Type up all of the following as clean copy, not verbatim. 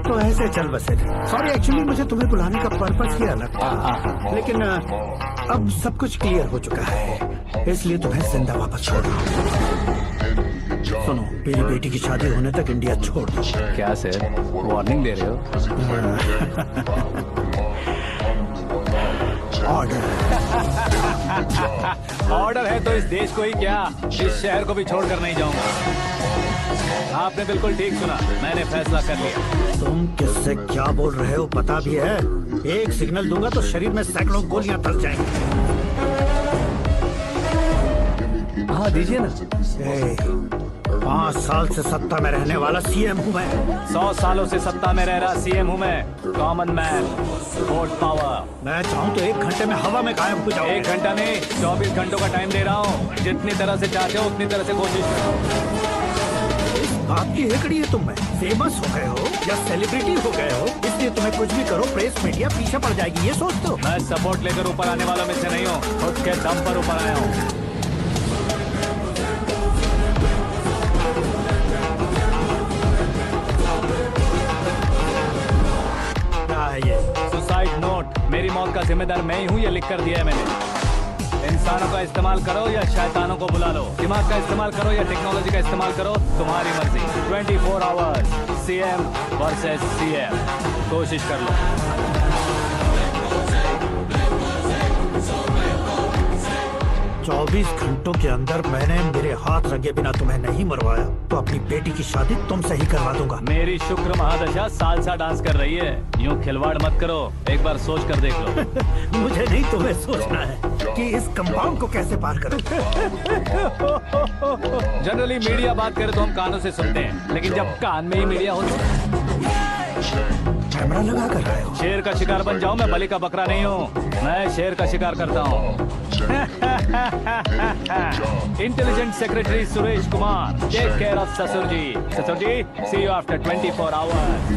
तो ऐसे चल बसे। सॉरी, एक्चुअली मुझे तुम्हें बुलाने का पर्पस ही अलग था, लेकिन अब सब कुछ क्लियर हो चुका है, इसलिए तुम्हें जिंदा वापस छोड़ रहा हूँ। सुनो, मेरी बेटी की शादी होने तक इंडिया छोड़ दो। क्या सर, वार्निंग दे रहे हो? ऑर्डर। ऑर्डर है तो इस देश को ही क्या, इस शहर को भी छोड़कर नहीं जाऊंगा। आपने बिल्कुल ठीक सुना, मैंने फैसला कर लिया। तुम किससे क्या बोल रहे हो पता भी है? एक सिग्नल दूंगा तो शरीर में सैकड़ों गोलियां धस जाएंगी। हाँ दीजिए ना। 5 साल से सत्ता में रहने वाला सीएम हूँ मैं। 100 सालों से सत्ता में रह रहा सीएम हूँ मैं। Common man, vote power. मैं चाहूँ तो 1 घंटे में हवा में गायब हो जाऊँ। 1 घंटा नहीं, 24 घंटों का टाइम दे रहा हूँ। जितनी तरह से चाहते हो उतनी तरह से कोशिश करो। आपकी हेकड़ी है, तुम में फेमस हो गए हो या सेलिब्रिटी हो गए हो, इसलिए तुम्हें कुछ भी करो प्रेस मीडिया पीछे पड़ जाएगी, ये सोचते हो? मैं सपोर्ट लेकर ऊपर आने वालों में से नहीं हूँ, खुद के दम पर ऊपर आया हूँ। सुसाइड नोट, मेरी मौत का जिम्मेदार मैं ही हूँ, ये लिख कर दिया है मैंने। इंसानों का इस्तेमाल करो या शैतानों को बुला लो, दिमाग का इस्तेमाल करो या टेक्नोलॉजी का इस्तेमाल करो, तुम्हारी मर्जी। 24 आवर्स सीएम वर्सेस सीएम, कोशिश कर लो। 24 घंटों के अंदर मैंने मेरे हाथ रंगे बिना तुम्हें नहीं मरवाया तो अपनी बेटी की शादी तुमसे ही करवा दूंगा। मेरी शुक्र महादशा सालसा डांस कर रही है, यूं खिलवाड़ मत करो, एक बार सोच कर देख लो। मुझे नहीं, तुम्हें सोचना है कि इस कंपाउंड को कैसे पार करूं। जनरली मीडिया बात करे तो हम कानों से सुनते हैं, लेकिन जब कान में ही मीडिया हो तो कैमरा लगा कर रहे हो। शेर का शिकार बन जाऊं, मैं बलि का बकरा नहीं हूँ, मैं शेर का शिकार करता हूँ। Intelligent secretary Suresh Kumar, take care of ससुर जी। ससुर जी, सी यू आफ्टर 24 आवर्स।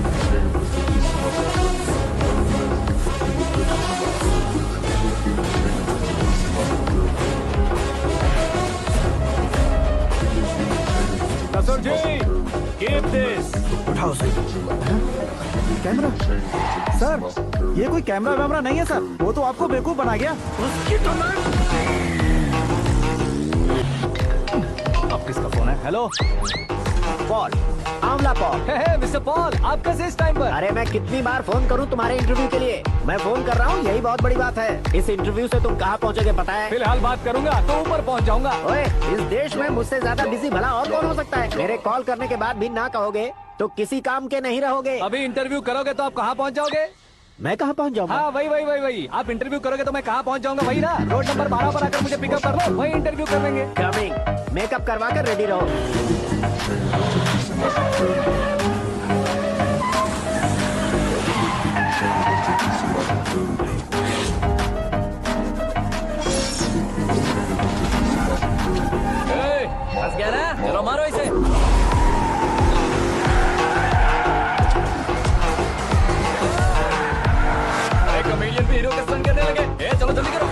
ससुर जी, कीप दिस। उठाओ सही। कैमरा? सर, ये कोई कैमरा वैमरा नहीं है सर, वो तो आपको बेवकूफ बना गया। उसकी तो अब किसका फोन है? हेलो पॉल, आंवला पॉल। मिस्टर पॉल, आप कैसे इस टाइम पर? अरे मैं कितनी बार फोन करूं तुम्हारे इंटरव्यू के लिए? मैं फोन कर रहा हूं, यही बहुत बड़ी बात है। इस इंटरव्यू से तुम कहां पहुंचोगे पता है? फिलहाल बात करूंगा तो ऊपर पहुंच जाऊंगा। ओए, इस देश में मुझसे ज्यादा बिजी भला और कौन हो सकता है? मेरे कॉल करने के बाद भी ना कहोगे तो किसी काम के नहीं रहोगे। अभी इंटरव्यू करोगे तो आप कहाँ पहुँच जाओगे? मैं कहाँ पहुँच जाऊंगा? हाँ वही। आप इंटरव्यू करोगे तो मैं कहाँ पहुँच जाऊंगा? वही ना, रोड नंबर 12 पर आकर मुझे पिकअप कर लो, वही इंटरव्यू कर लेंगे। कमिंग। मेकअप करवा कर रेडी रहो। फंस गया ना, चलो मारो इसे। कमेडियन भी हीरो के स्टंट करने लगे। चलो जल्दी करो।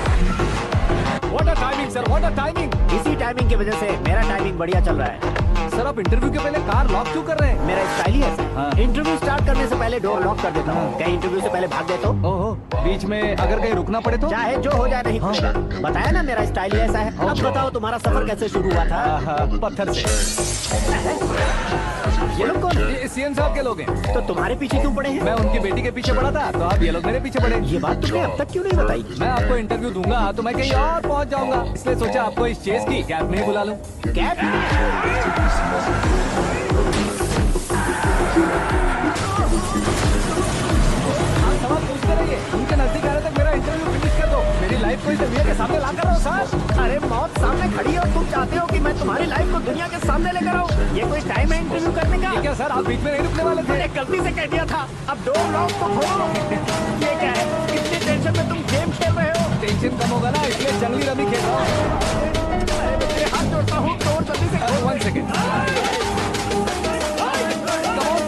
What a timing sir, what a timing. इसी टाइमिंग की वजह से मेरा टाइमिंग बढ़िया चल रहा है। सर आप इंटरव्यू के पहले कार लॉक क्यों कर रहे हैं? मेरा स्टाइल ही ऐसा है। हाँ। इंटरव्यू स्टार्ट करने से पहले डोर लॉक कर देता हूँ। कहीं इंटरव्यू से पहले भाग गए तो? ओहो, बीच में अगर कहीं रुकना पड़े तो? चाहे जो हो जाए नहीं खुलेगा। बताया ना मेरा स्टाइल ही ऐसा है। अब बताओ तुम्हारा सफर कैसे शुरू हुआ था? पत्थर से। ये लोग कौन है? ये सीएम साहब के लोग हैं। तो तुम्हारे पीछे क्यों पड़े हैं? मैं उनकी बेटी के पीछे पड़ा था, तो आप ये लोग मेरे पीछे पड़े। ये बात तुमने अब तक क्यों नहीं बताई? मैं आपको इंटरव्यू दूंगा तो मैं कहीं और पहुंच जाऊंगा, इसलिए सोचा आपको इस चेस की कैब में ही बुला लूं। कैब? आप सवाल पूछते रहिए, उनके नजदीक आने तक मेरा इंटरव्यू फिनिश कर दो। मेरी लाइफ को इस दुनिया के सामने ला कर रहो सर। अरे मौत सामने खड़ी है और तुम चाहते हो कि मैं तुम्हारी लाइफ को दुनिया के सामने लेकर आऊं? ये कोई टाइम है इंटरव्यू करने का? ये क्या सर, आप बीच में नहीं रुकने वाले थे? मैंने गलती से कह दिया था। अब डोर लॉक तो खोलो। ये क्या है? इतनी टेंशन में तुम गेम खेल रहे हो? टेंशन कम होगा ना, इसलिए जंगली रमी खेल रहा हूँ। तेरे हाथ जोड़ता हूँ, डोर जल्दी से खोलो। 1 second.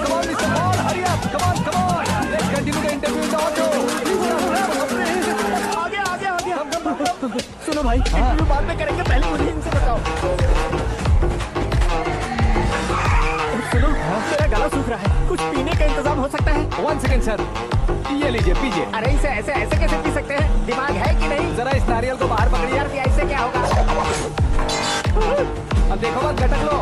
Come on, Mr. Paul, hurry up. Come on. Let's continue the interview in the auto. आगे। सुनो भाई, इंटरव्यू बाद में करेंगे, पहले मुझे इनसे बताओ। सुनो, मेरा गला सूखा भूख रहा है, कुछ पीने का इंतजाम हो सकता है? 1 सेकंड सर, ये लीजिए पीजिए। अरे इसे ऐसे ऐसे कैसे पी सकते हैं? दिमाग है कि नहीं? जरा इस नारियल को बाहर पकड़िए। यार ऐसे क्या होगा? अब देखो मत, झटक लो।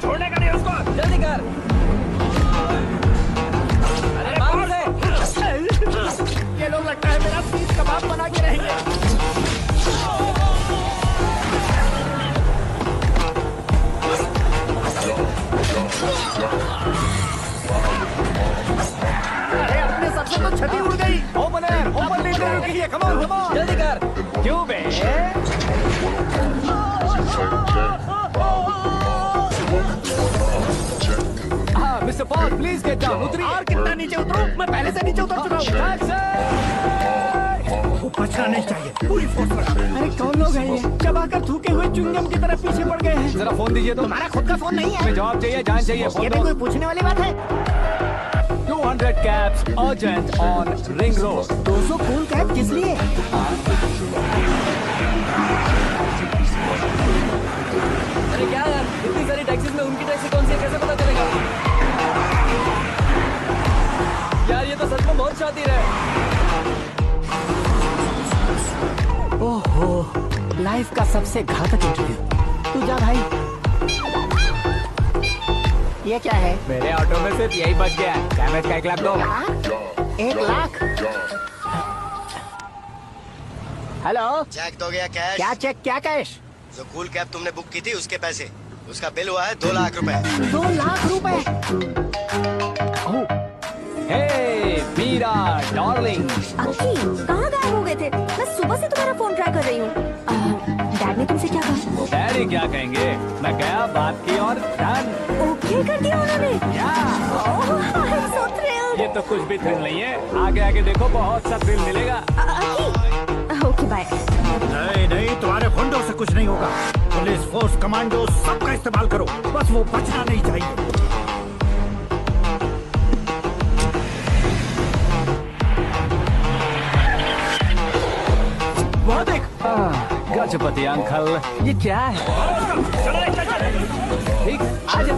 छोड़ने का नहीं उसको। जल्दी कर। अरे मार से। ये लोग लगता है मेरा सीख कबाब बना के रहेंगे। अरे अपने सबसे तो छठी उड़ गई। ओपन लीडर रुकी है। कम ऑन जल्दी कर। क्यों बे? हाँ mister Paul, please get down. उतरिए। और कितना नीचे उतरूं? मैं पहले से नीचे उतर चुका हूँ। वो बचना नहीं चाहिए, पूरी फोर्स लगा। अरे कौन लोग हैं ये? चबाकर थूके हुए चुंगम की तरफ पीछे पड़ गए हैं। जरा फोन दीजिए तो। तुम्हारा खुद का फोन नहीं है? हमें जवाब चाहिए, जान चाहिए। ये फोन भी दो। कोई पूछने वाली बात है? 200 cabs urgent on ring road. 200 cool cab किस लिए? अरे क्या यार, इतनी सारी टैक्सीज में उनकी टैक्सी कौन सी है, कैसे पता चलेगा? यार ये तो सच में बहुत शातिर है। ओहो, लाइफ का सबसे घातक इंटरव्यू। तू जा भाई। ये क्या है? मेरे ऑटो में सिर्फ यही बच गया है। डैमेज का 1 लाख दो। 1 लाख? हेलो, चेक तो गया कैश। क्या चेक, क्या कैश? जो कूल कैब तुमने बुक की थी उसके पैसे, उसका बिल हुआ है 2 लाख रुपए। 2 लाख रुपए? हे मीरा डार्लिंग। अक्की, कहाँ गायब हो गए थे? मैं सुबह से तुम्हारा फोन ट्राई कर रही हूँ। डैड ने तुमसे क्या कहा? डैडी क्या कहेंगे, मैं गया, बात की और डन। ओके कर दिया उन्होंने? I'm so thrilled। ये तो कुछ भी थ्रिल नहीं है, आगे आगे देखो बहुत सा थ्रिल मिलेगा। अक्की, ओके बाय। नहीं नहीं, तुम्हारे गुंडों से कुछ नहीं होगा। पुलिस फोर्स, कमांडो, सबका इस्तेमाल करो, बस वो बचना नहीं चाहिए। वहाँ देख। गजपति अंकल, ये क्या है? ठीक, आ जा।